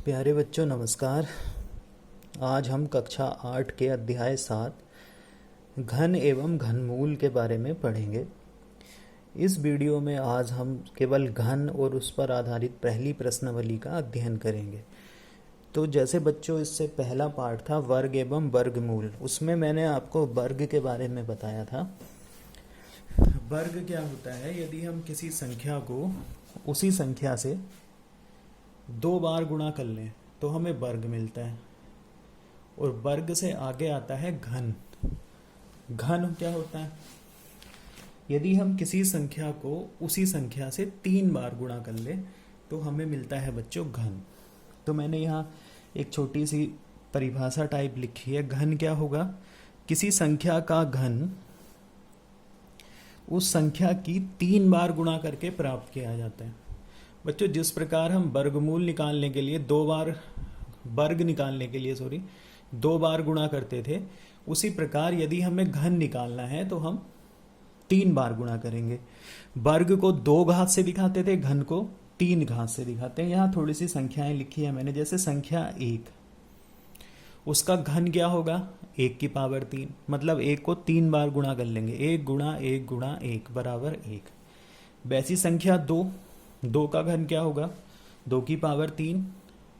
प्यारे बच्चों नमस्कार। आज हम कक्षा 8 के अध्याय 7 घन एवं घनमूल के बारे में पढ़ेंगे। इस वीडियो में आज हम केवल घन और उस पर आधारित पहली प्रश्नावली का अध्ययन करेंगे। तो जैसे बच्चों इससे पहला पार्ट था वर्ग एवं वर्गमूल, उसमें मैंने आपको वर्ग के बारे में बताया था। वर्ग क्या होता है? यदि हम किसी संख्या को उसी संख्या से 2 बार गुणा कर लें तो हमें वर्ग मिलता है। और वर्ग से आगे आता है घन। घन क्या होता है? यदि हम किसी संख्या को उसी संख्या से 3 बार गुणा कर लें तो हमें मिलता है बच्चों घन। तो मैंने यहाँ एक छोटी सी परिभाषा टाइप लिखी है। घन क्या होगा? किसी संख्या का घन उस संख्या की 3 बार गुणा करके प्राप्त किया जाता है। बच्चों जिस प्रकार हम वर्गमूल निकालने के लिए 2 बार गुणा करते थे, उसी प्रकार यदि हमें घन निकालना है तो हम 3 बार गुणा करेंगे। वर्ग को 2 घात से दिखाते थे, घन को 3 घात से दिखाते हैं। यहाँ थोड़ी सी संख्याएं लिखी है मैंने, जैसे संख्या 1, उसका घन क्या होगा? 1 की पावर 3, मतलब 1 को 3 बार गुणा कर लेंगे। 1 गुणा 1 गुणा 1 बराबर 1। वैसी संख्या 2 का घन क्या होगा? 2 की पावर 3।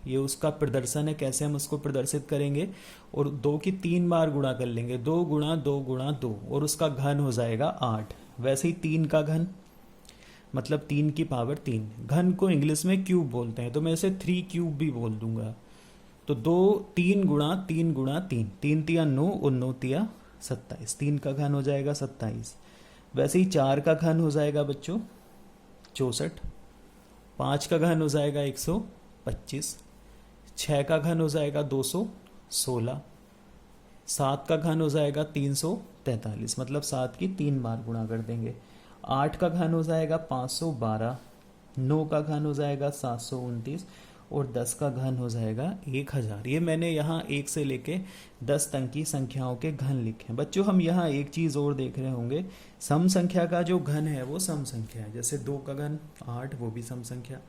ये उसका प्रदर्शन है, कैसे हम उसको प्रदर्शित करेंगे। और 2 की 3 बार गुणा कर लेंगे, 2 गुणा 2 गुणा 2, और उसका घन हो जाएगा 8। वैसे ही 3 का घन मतलब 3 की पावर 3। घन को इंग्लिश में क्यूब बोलते हैं, तो मैं इसे 3 क्यूब भी बोल दूंगा। तो 3 गुणा 3 गुणा 3, 3 तिया 9 और 9 तिया 27। 3 का घन हो जाएगा 27। वैसे ही 4 का घन हो जाएगा बच्चों 64। 5 का घन हो जाएगा 125। 6 का घन हो जाएगा 216। 7 का घन हो जाएगा 343, मतलब 7 की 3 बार गुणा कर देंगे। 8 का घन हो जाएगा 512। 9 का घन हो जाएगा 729 और 10 का घन हो जाएगा 1000। ये मैंने यहाँ 1 से लेके 10 तक की संख्याओं के घन लिखे हैं। बच्चों हम यहाँ एक चीज़ और देख रहे होंगे, सम संख्या का जो घन है वो सम संख्या है। जैसे 2 का घन 8, वो भी सम संख्या।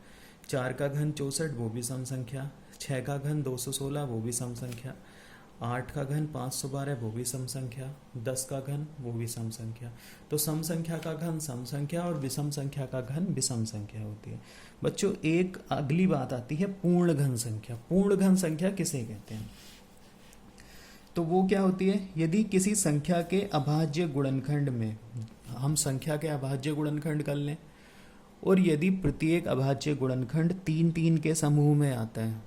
4 का घन 64, वो भी सम संख्या। 6 का घन 216, वो भी सम संख्या। 8 का घन 512, वो भी सम संख्या। 10 का घन वो भी सम संख्या। तो सम संख्या का घन सम संख्या और विषम संख्या का घन विषम संख्या होती है। बच्चों एक अगली बात आती है पूर्ण घन संख्या। पूर्ण घन संख्या किसे कहते हैं? तो वो क्या होती है? यदि किसी संख्या के अभाज्य गुणनखंड में हम संख्या के अभाज्य गुणनखंड कर लें, और यदि प्रत्येक अभाज्य गुणनखंड 3 के समूह में आता है,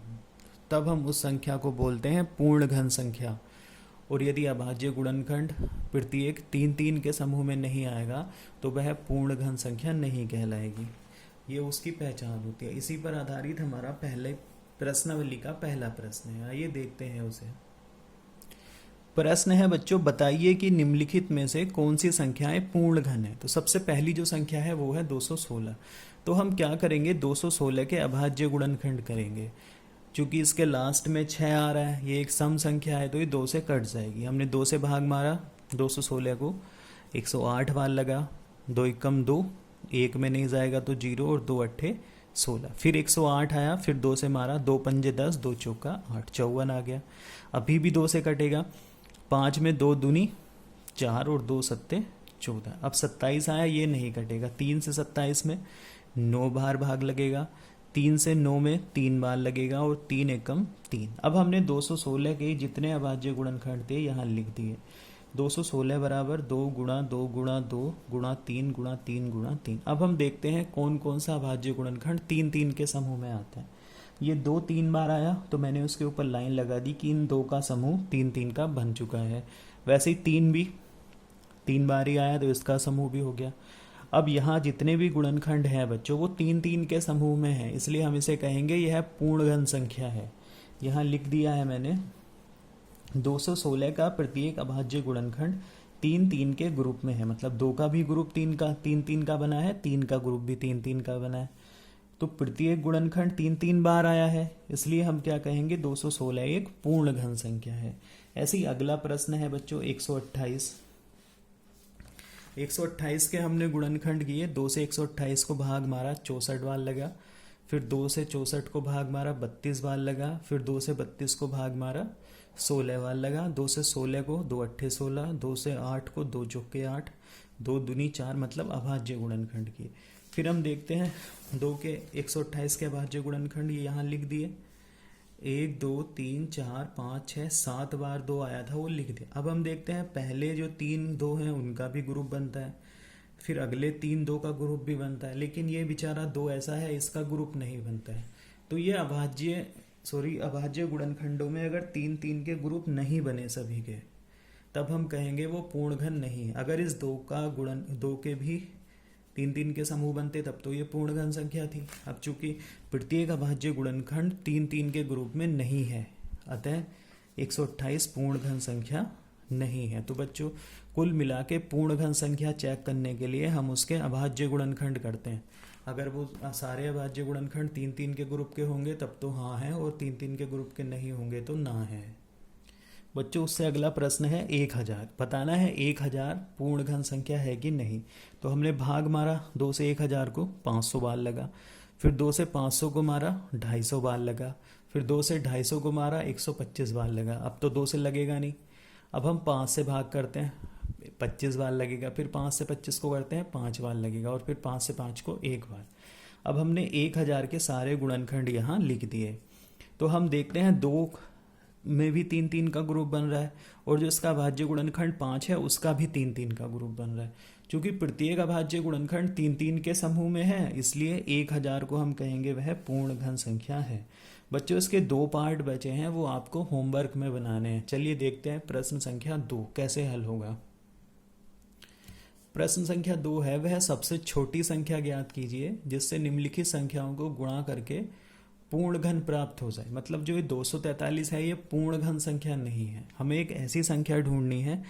तब हम उस संख्या को बोलते हैं पूर्ण घन संख्या। और यदि अभाज्य गुणनखंड प्रत्येक 3 के समूह में नहीं आएगा तो वह पूर्ण घन संख्या नहीं कहलाएगी। ये उसकी पहचान होती है। इसी पर आधारित हमारा पहले प्रश्नावली का पहला प्रश्न है। आइए देखते हैं उसे। प्रश्न है बच्चों, बताइए कि निम्नलिखित में से कौन सी संख्याएं पूर्ण घन है। तो सबसे पहली जो संख्या है वो है 216। तो हम क्या करेंगे? 216 के अभाज्य गुणनखंड करेंगे। चूंकि इसके लास्ट में 6 आ रहा है, ये एक सम संख्या है, तो ये 2 से कट जाएगी। हमने 2 से भाग मारा 216 को, 108 बार लगा। 2 एकम 2, 1 में नहीं जाएगा तो 0, और 2 अट्ठे 16। फिर 108 आया, फिर 2 से मारा, 2 पंजे 10, 2 चौका 8, 54 आ गया। अभी भी 2 से कटेगा। 5 में 2 दूनी 4 और 2 सत्ते 14। अब 27 आया, ये नहीं कटेगा। 3 से 27 में 9 बार भाग लगेगा। 3 से 9 में 3 बार लगेगा, और 3 एकम 3। अब हमने 216 के जितने अभाज्य गुणनखंड थे यहाँ लिख दिए। 216 बराबर 2 गुणा 2 गुणा 2 गुणा 3 गुणा 3 गुणा 3। अब हम देखते हैं कौन कौन सा अभाज्य गुणनखंड 3 के समूह में आता है। ये 2 3 बार आया तो मैंने उसके ऊपर लाइन लगा दी कि इन 2 का समूह 3 का बन चुका है। वैसे ही 3 भी 3 बार ही आया तो इसका समूह भी हो गया। अब यहाँ जितने भी गुणनखंड हैं बच्चों वो 3 के समूह में है, इसलिए हम इसे कहेंगे यह पूर्ण घन संख्या है। यहाँ लिख दिया है मैंने 216 का प्रत्येक अभाज्य गुणनखंड 3 के ग्रुप में है। मतलब 2 का भी ग्रुप 3 का बना है, 3 का ग्रुप भी 3 का बना है। तो प्रत्येक गुणनखंड 3 बार आया है, इसलिए हम क्या कहेंगे? 216 एक पूर्ण घन संख्या है। ऐसे ही अगला प्रश्न है बच्चों 128। 128 के हमने गुणनखंड किए। 2 से 128 को भाग मारा, 64 बार लगा। फिर 2 से 64 को भाग मारा 32 बार लगा, फिर 2 से 32 को भाग मारा 16 बार लगा, 2 से 16 को 2 अट्ठे 16, 2 से 8 को 2 चौके 8, 2 दूनी 4 मतलब अभाज्य गुणनखंड किए। फिर हम देखते हैं 2 के 128 के अभाज्य गुणनखंड ये यहाँ लिख दिए। 1 2 3 4 5 6 7 बार 2 आया था वो लिख दिया। अब हम देखते हैं पहले जो 3 2 हैं उनका भी ग्रुप बनता है, फिर अगले 3 2 का ग्रुप भी बनता है, लेकिन ये बेचारा 2 ऐसा है इसका ग्रुप नहीं बनता है। तो ये अभाज्य गुणनखंडों में अगर 3 3 के ग्रुप नहीं बने सभी के, तब हम कहेंगे वो पूर्ण घन नहीं है। अगर इस 2 के भी 3 3 के समूह बनते तब तो ये पूर्ण घन संख्या थी। अब चूंकि प्रत्येक अभाज्य गुणनखंड 3 3 के ग्रुप में नहीं है, अतः 128 पूर्ण घन संख्या नहीं है। तो बच्चों कुल मिला के पूर्ण घन संख्या चेक करने के लिए हम उसके अभाज्य गुणनखंड करते हैं। अगर वो सारे अभाज्य गुणनखंड 3 3 के ग्रुप के होंगे तब तो हाँ है, और 3 3 के ग्रुप के नहीं होंगे तो ना है। बच्चों उससे अगला प्रश्न है 1000। बताना है 1000 पूर्ण घन संख्या है कि नहीं। तो हमने भाग मारा 2 से 1000 को 500 बार लगा, फिर 2 से 500 को मारा 250 बार लगा, फिर 2 से 250 को मारा 125 बार लगा। अब तो 2 से लगेगा नहीं, अब हम 5 से भाग करते हैं 25 बार लगेगा, फिर 5 से 25 को करते हैं 5 बार लगेगा, और फिर 5 से 5 को 1 बार। अब हमने 1000 के सारे गुणनखंड यहाँ लिख दिए। तो हम देखते हैं 2 में भी 3 3 का ग्रुप बन रहा है, और जो इसका अभाज्य गुणनखंड 5 है उसका भी 3 3 का ग्रुप बन रहा है। क्योंकि प्रत्येक अभाज्य गुणनखंड 3 3 के समूह में है, इसलिए 1000 को हम कहेंगे वह पूर्ण घन संख्या है। बच्चों इसके 2 पार्ट बचे हैं, वो आपको होमवर्क में बनाने हैं। चलिए देखते हैं प्रश्न संख्या 2 कैसे हल होगा। प्रश्न संख्या 2 है, वह सबसे छोटी संख्या ज्ञात कीजिए जिससे निम्नलिखित संख्याओं को गुणा करके पूर्ण घन प्राप्त हो जाए। मतलब जो ये 243 है ये पूर्ण घन संख्या नहीं है, हमें एक ऐसी संख्या ढूंढनी है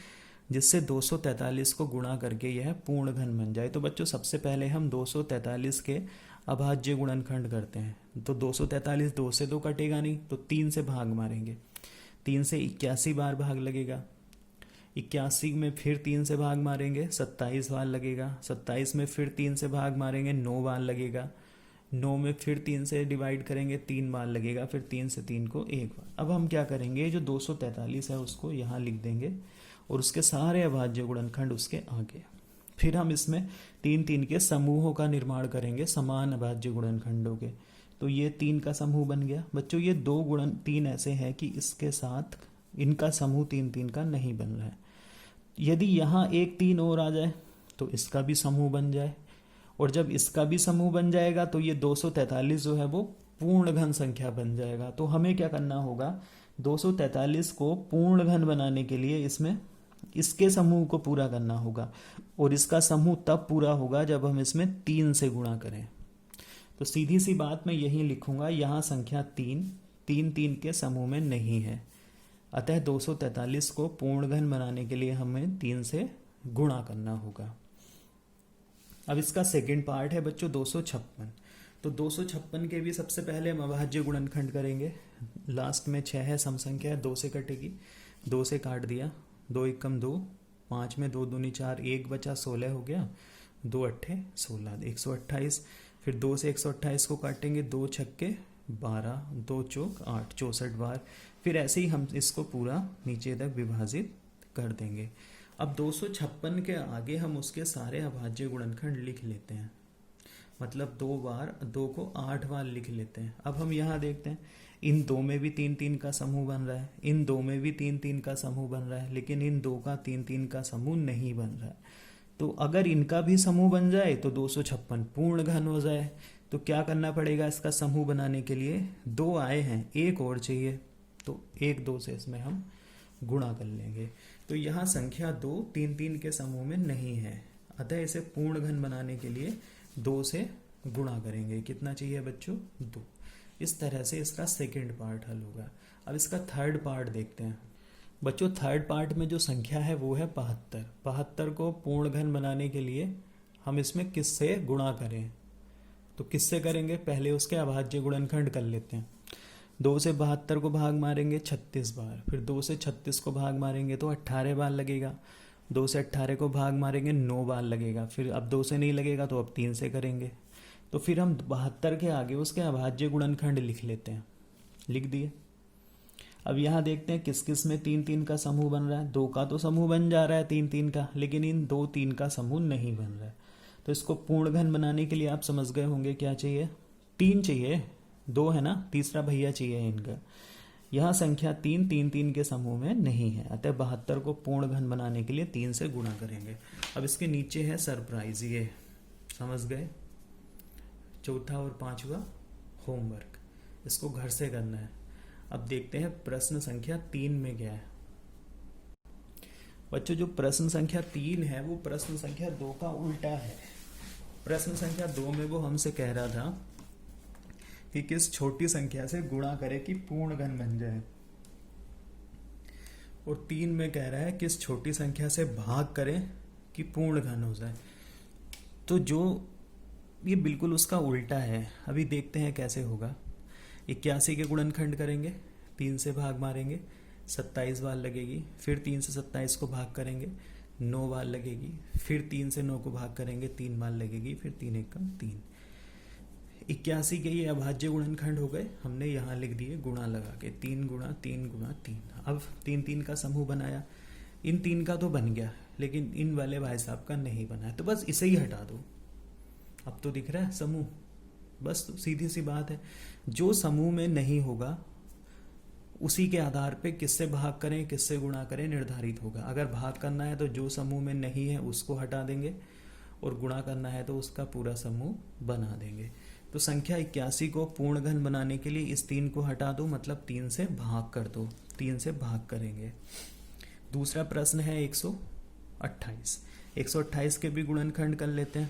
जिससे 243 को गुणा करके यह पूर्ण घन बन जाए। तो बच्चों सबसे पहले हम 243 के अभाज्य गुणनखंड करते हैं। तो 243 2 से तो कटेगा नहीं, तो 3 से भाग मारेंगे, 3 से 81 बार भाग लगेगा, 81 में फिर 3 से भाग मारेंगे 27 बार लगेगा, 27 में फिर 3 से भाग मारेंगे 9 बार लगेगा, 9 में फिर 3 से डिवाइड करेंगे 3 बार लगेगा, फिर 3 से 3 को 1 बार। अब हम क्या करेंगे, जो 243 है उसको यहाँ लिख देंगे और उसके सारे अभाज्य गुणनखंड उसके आगे। फिर हम इसमें 3 3 के समूहों का निर्माण करेंगे, समान अभाज्य गुणनखंडों के। तो ये 3 का समूह बन गया। बच्चों ये 3 ऐसे हैं कि इसके साथ इनका समूह 3 3 का नहीं बन रहा है। यदि यहाँ एक 3 और आ जाए तो इसका भी समूह बन जाए, और जब इसका भी समूह बन जाएगा तो ये 243 जो है वो पूर्ण घन संख्या बन जाएगा। तो हमें क्या करना होगा, 243 को पूर्ण घन बनाने के लिए इसमें इसके समूह को पूरा करना होगा, और इसका समूह तब पूरा होगा जब हम इसमें 3 से गुणा करें। तो सीधी सी बात मैं यही लिखूंगा, यहाँ संख्या 3 3 के समूह में नहीं है, अतः 243 को पूर्ण घन बनाने के लिए हमें 3 से गुणा करना होगा। अब इसका सेकंड पार्ट है बच्चों 256। तो 256 के भी सबसे पहले हम अभाज्य गुणनखंड करेंगे। लास्ट में 6 है, सम संख्या है, 2 से कटेगी, 2 से काट दिया, 2 एकम 2, 5 में 2 दूनी 4, 1 बचा 16 हो गया, 2 अट्ठे 16, 128। फिर 2 से 128 को काटेंगे, 2 छक्के 12, 2 चौक 8, 64 बार। फिर ऐसे ही हम इसको पूरा नीचे तक विभाजित कर देंगे। अब 256 के आगे हम उसके सारे अभाज्य गुणनखंड लिख लेते हैं, मतलब 2 बार 2 को 8 बार लिख लेते हैं। अब हम यहाँ देखते हैं इन 2 में भी 3 3 का समूह बन रहा है, इन 2 में भी 3 3 का समूह बन रहा है, लेकिन इन 2 का 3 3 का समूह नहीं बन रहा है। तो अगर इनका भी समूह बन जाए तो 256 पूर्ण घन हो जाए। तो क्या करना पड़ेगा इसका समूह बनाने के लिए, 2 आए हैं, 1 और चाहिए, तो 1 2 से इसमें हम गुणा कर लेंगे। तो यहाँ संख्या 2 3 3 के समूह में नहीं है, अतः इसे पूर्ण घन बनाने के लिए 2 से गुणा करेंगे। कितना चाहिए बच्चों, 2। इस तरह से इसका सेकंड पार्ट हल होगा। अब इसका थर्ड पार्ट देखते हैं। बच्चों थर्ड पार्ट में जो संख्या है वो है 72। 72 को पूर्ण घन बनाने के लिए हम इसमें किससे गुणा करें, तो किससे करेंगे, पहले उसके अभाज्य गुणनखंड कर लेते हैं। 2 से 72 को भाग मारेंगे 36 बार, फिर 2 से 36 को भाग मारेंगे तो 18 बार लगेगा, 2 से 18 को भाग मारेंगे 9 बार लगेगा, फिर अब 2 से नहीं लगेगा तो अब 3 से करेंगे, तो फिर हम 72 के आगे उसके अभाज्य गुणनखंड लिख लेते हैं। लिख दिए। अब यहाँ देखते हैं किस किस में 3 3 का समूह बन रहा है। 2 का तो समूह बन जा रहा है 3 3 का, लेकिन इन 2 3 का समूह नहीं बन रहा है। तो इसको पूर्ण घन बनाने के लिए आप समझ गए होंगे क्या चाहिए, 3 चाहिए, 2 है ना, तीसरा भैया चाहिए इनका। यह संख्या 3 3 3 के समूह में नहीं है, अतः 72 को पूर्ण घन बनाने के लिए 3 से गुणा करेंगे। अब इसके नीचे है सरप्राइज, ये समझ गए, चौथा और पांचवा होमवर्क, इसको घर से करना है। अब देखते हैं प्रश्न संख्या 3 में क्या है। बच्चों जो प्रश्न संख्या 3 है वो प्रश्न संख्या 2 का उल्टा है। प्रश्न संख्या 2 में वो हमसे कह रहा था कि किस छोटी संख्या से गुणा करे कि पूर्ण घन बन जाए, और 3 में कह रहा है किस छोटी संख्या से भाग करे कि पूर्ण घन हो जाए। तो जो ये बिल्कुल उसका उल्टा है। अभी देखते हैं कैसे होगा। 81 के गुणनखंड करेंगे, 3 से भाग मारेंगे, 27 बार लगेगी, फिर 3 से 27 को भाग करेंगे, 9 बार लगेगी, फिर 3 से 9 को भाग करेंगे, 3 बार लगेगी, फिर 3 एकम 3। 81 के ये अभाज्य गुणनखंड हो गए, हमने यहाँ लिख दिए गुणा लगा के, 3 गुणा 3 गुणा 3। अब 3 3 का समूह बनाया, इन 3 का तो बन गया, लेकिन इन वाले भाई साहब का नहीं बना है, तो बस इसे ही हटा दो। अब तो दिख रहा है समूह, बस तो सीधी सी बात है। जो समूह में नहीं होगा उसी के आधार पे किससे भाग करें किससे गुणा करें निर्धारित होगा। अगर भाग करना है तो जो समूह में नहीं है उसको हटा देंगे, और गुणा करना है तो उसका पूरा समूह बना देंगे। तो संख्या 81 को पूर्ण घन बनाने के लिए इस 3 को हटा दो, मतलब 3 से भाग कर दो, 3 से भाग करेंगे। दूसरा प्रश्न है 128। 128 के भी गुणनखंड कर लेते हैं।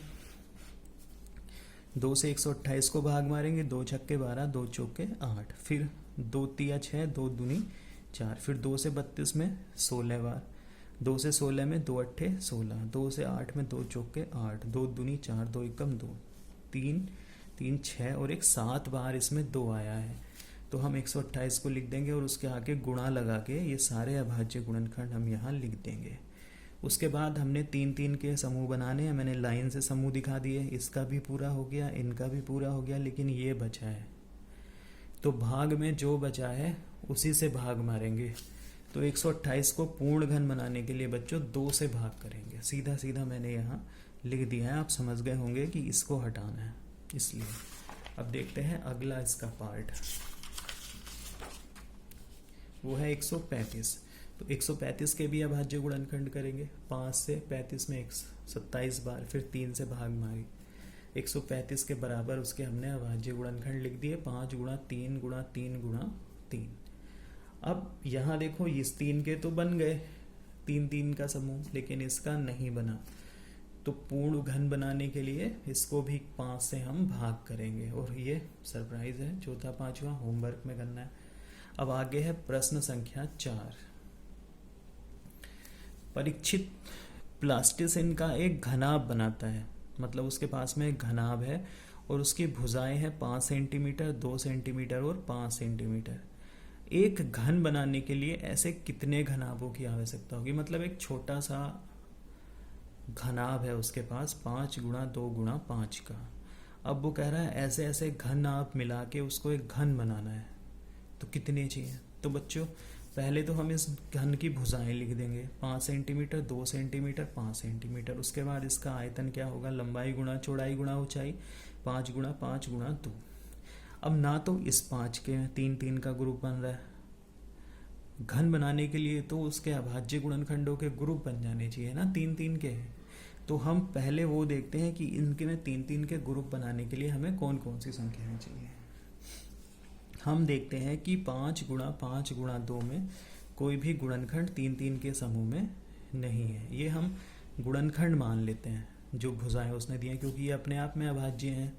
2 से 128 को भाग मारेंगे, 2 छक्के 12, 2 चौके 8, फिर 2 तिया 6, 2 दूनी 4, फिर 2 से 32 में 16 बार, 2 से 16 में 2 अट्ठे 16, 2 से 8 में 2 चौके 8, 2 दूनी 4, 2 एकम 2, 3 3 6 और एक 7 बार इसमें 2 आया है। तो हम 128 को लिख देंगे और उसके आगे गुणा लगा के ये सारे अभाज्य गुणनखंड हम यहाँ लिख देंगे। उसके बाद हमने 3 3 के समूह बनाने हैं, मैंने लाइन से समूह दिखा दिए, इसका भी पूरा हो गया, इनका भी पूरा हो गया, लेकिन ये बचा है। तो भाग में जो बचा है उसी से भाग मारेंगे। तो 128 को पूर्ण घन बनाने के लिए बच्चों 2 से भाग करेंगे, सीधा सीधा मैंने यहाँ लिख दिया है। आप समझ गए होंगे कि इसको हटाना है, इसलिए अब देखते हैं अगला इसका पार्ट, वो है 135। तो 135 के भी अभाज्य गुणनखंड करेंगे। 5 से 35 में 27 बार, फिर 3 से भाग मारी, 135 के बराबर उसके हमने अभाज्य गुणनखंड लिख दिए, 5 गुणा 3 गुणा 3 गुणा 3। अब यहाँ देखो इस 3 के तो बन गए 3 3 का समूह, लेकिन इसका नहीं बना। तो पूर्ण घन बनाने के लिए इसको भी 5 से हम भाग करेंगे, और ये सरप्राइज है, चौथा पांचवा होमवर्क में करना है। अब आगे है प्रश्न संख्या 4। परीक्षित प्लास्टिसिन का एक घनाभ बनाता है, मतलब उसके पास में एक घनाभ है और उसकी भुजाएं हैं 5 सेंटीमीटर, 2 सेंटीमीटर और 5 सेंटीमीटर। एक घन बनाने के लिए ऐसे कितने घनाभों की आवश्यकता होगी, मतलब एक छोटा सा घनाभ है उसके पास 5 गुणा 2 गुणा 5 का। अब वो कह रहा है ऐसे ऐसे घन आप मिला के उसको एक घन बनाना है, तो कितने चाहिए। तो बच्चों पहले तो हम इस घन की भुजाएं लिख देंगे, 5 सेंटीमीटर, 2 सेंटीमीटर, 5 सेंटीमीटर। उसके बाद इसका आयतन क्या होगा, लंबाई गुणा चौड़ाई गुणा ऊंचाई, 5 गुणा 5 गुणा 2। अब ना तो इस 5 के 3 3 का ग्रुप बन रहा है, घन बनाने के लिए तो उसके अभाज्य गुणनखंडों के ग्रुप बन जाने चाहिए ना 3 3 के। तो हम पहले वो देखते हैं कि इनके में 3 3 के ग्रुप बनाने के लिए हमें कौन कौन सी संख्याएं चाहिए। हम देखते हैं कि 5 गुणा 5 गुणा 2 में कोई भी गुणनखंड 3 3 के समूह में नहीं है, ये हम गुणनखंड मान लेते हैं जो भुजाएं उसने दी हैं, क्योंकि ये अपने आप में अभाज्य हैं।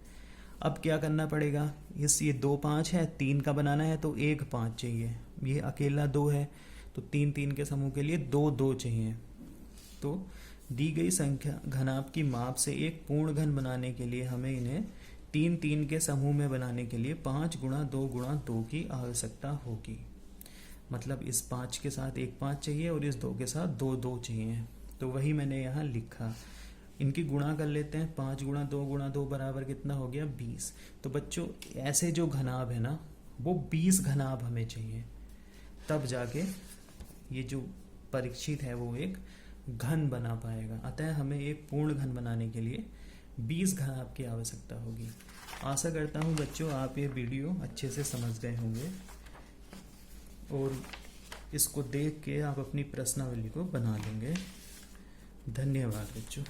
अब क्या करना पड़ेगा, ये 2 5 है, 3 का बनाना है तो 1 5 चाहिए, ये अकेला 2 है तो 3 3 के समूह के लिए 2 2 चाहिए। तो दी गई संख्या घनाभ की माप से एक पूर्ण घन बनाने के लिए हमें इन्हें 3 3 के समूह में बनाने के लिए 5 गुणा 2 गुणा 2 की आवश्यकता होगी। मतलब इस 5 के साथ एक 5 चाहिए और इस 2 के साथ 2 2 चाहिए। तो वही मैंने यहाँ लिखा, इनकी गुणा कर लेते हैं। 5 गुणा 2 बराबर कितना हो गया? 20। तो बच्चों ऐसे जो घनाभ है ना, वो 20 घनाभ हमें चाहिए, तब जाके ये जो परीक्षित है वो एक घन बना पाएगा। अतः हमें एक पूर्ण घन बनाने के लिए 20 घनाभ की आवश्यकता होगी। आशा करता हूँ बच्चों आप ये वीडियो अच्छे से समझ गए होंगे और इसको देख के आप अपनी प्रश्नावली को बना लेंगे। धन्यवाद बच्चों।